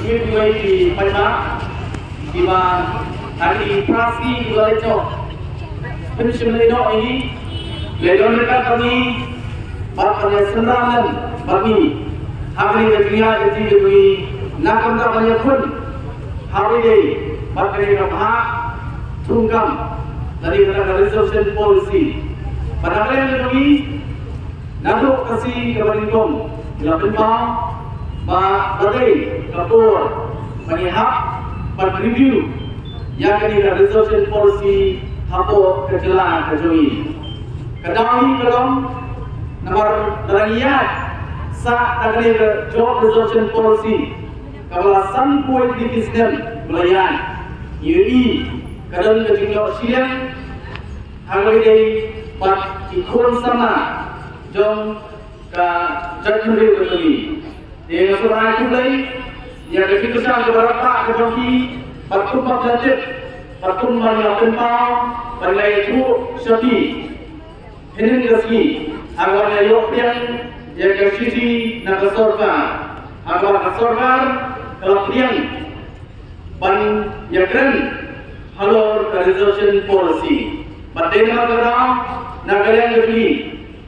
Sweetway di Palembang di mana hari Prasi di Leco pensiun Ledo ini Ledo mereka kami bapaknya senrangan bagi hari dunia jadi demi nakam namanya pun hari ini bapaknya kapha tungkam dari kata resolution policy pada kali ini kami naduk kasih kepada bila Palembang badai kapur menihap pada review yang kini resolution policy hapo kejelang kejui kedahi belum nomor dariyat sa kini job resolution policy kawasan point di sistem belayan UI kadang kejingjau siang hari ini pat ikon sama jom ka judgment kembali dia surah itu lagi yang kita sedang berapa kejoki patung belajar patung melakukan pau berlai itu sepi ini rezeki agar ayok yang kesisi nak sorga agar sorga kelakdian ban yakran halor resolution policy pada negara negara yang lebih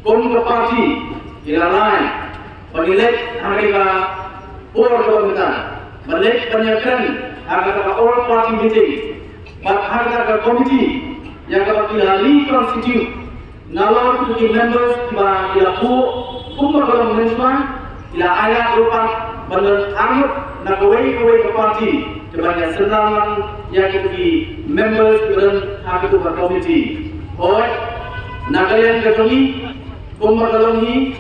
kon parti ilaran penilai Amerika orang pemerintah balik penyaksian agar all party meeting agar komiti yang kami constitute nalor to the members ila kumar dalam management ila ayat rupa bandar anggap nak kawai ke parti sebanyak senangan yang di members dalam hak itu komiti oi nagalian kami kumar dalam ini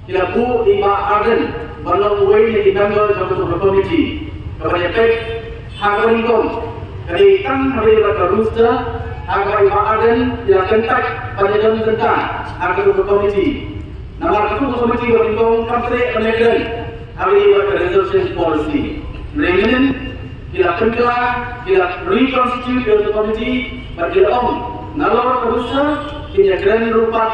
ila ima arden bandar kawai yang di member dalam komiti kepada pek hak ringkong dari tang hari pada rooster agar ima arden yang kentak pada dalam tentang agar komiti nama itu komiti ringkong kamtre penegran hari pada resolution policy reunion ila penkela ila reconstitute the committee pada nalor rooster kini grand rupa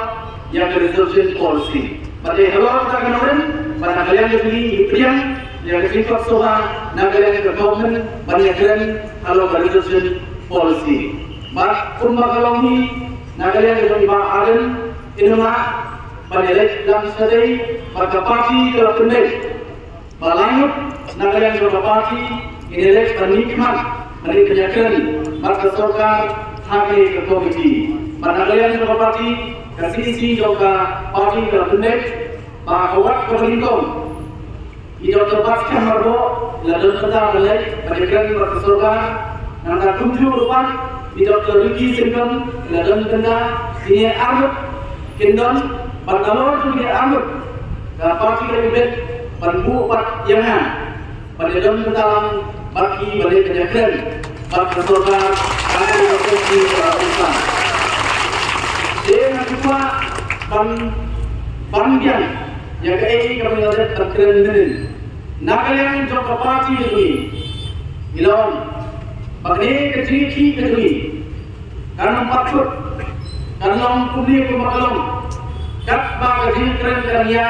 yang resolution policy pada halor tak kemarin pada kalian jadi priang yang sifat soha nagarian ke government banyak keren halor resolution policy mak kumma kalongi nagarian ke lima aden inma pada lek dalam sedai pada parti ke pendek balanguk nagarian ke parti ini lek penikmat dari penyakiran maka sorgar hari ke komiti pada nagarian ke parti kasih isi juga parti ke pendek bahwa keberlindung itu terpaksa merbo lalu kita balik berikan kepada surga nanti tujuh rupa itu terrugi singkong lalu kita ini anggap kindon berkalor tu dia anggap parti lebih berbu pat yang pada dalam kita bagi balik penyakiran pada surga akan berfungsi berapa dia juga bandian yang kami ada terkeren dengan nakalian jok parti ini ilon bagai kecil ini karena maksud karena publik kemaklum kat bagai keren kerja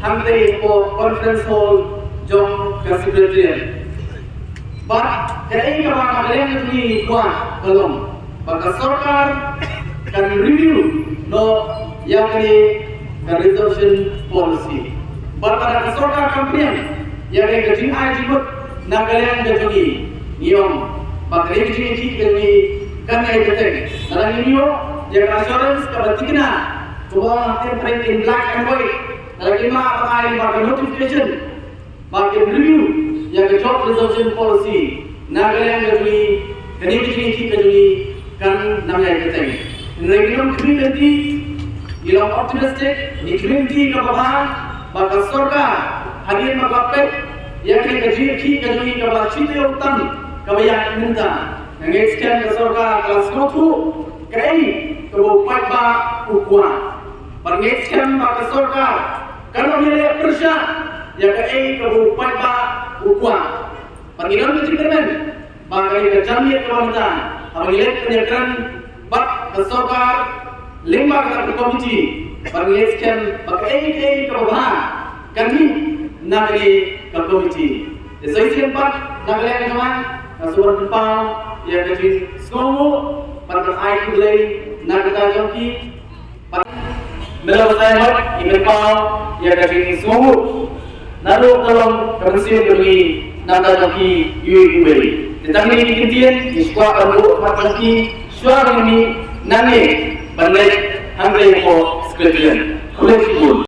hantai po conference hall jom sekretariat bah kami nakalian ini kuat belum maka sorgar kan review no yang ini resolution policy. Pada sorga kampian yang kecil aja pun nagarian jadi niom. Bakal kecil jadi kan yang betul. Dalam ini yang assurance kepada kita, semua template in black and white. Dalam lima apa bakal notification, bakal review yang job resolution policy. Nagarian jadi kecil jadi kan namanya betul. Regular community ilang optimistic iklimti kabahan baka sorga hadir makapet yang kecil kejui kabacite utam kabayan minta nangexkan ke sorga kelas kotu kai kebupat ba ukwa bangexkan baka sorga kalau dia persya yang kai kebupat ba ukwa pangilan kecilkan baka kejamnya kewanita pangilan penyakiran bak ke sorga lima kata komiti berleskan pakai kebahan kami nagari komiti Saya sempat nak lihat teman, nasuhan berpau, ia kecil semua, pada air kulai nak kita joki, melawan saya mat, ia berpau, ia kecil semua, nalu dalam kebersihan beri nak kita joki, ia beri. Tetapi ini kentian, iskuat abu mat joki, suara ini nane, bandai, hanggai ko sekalian, kulai sibuk.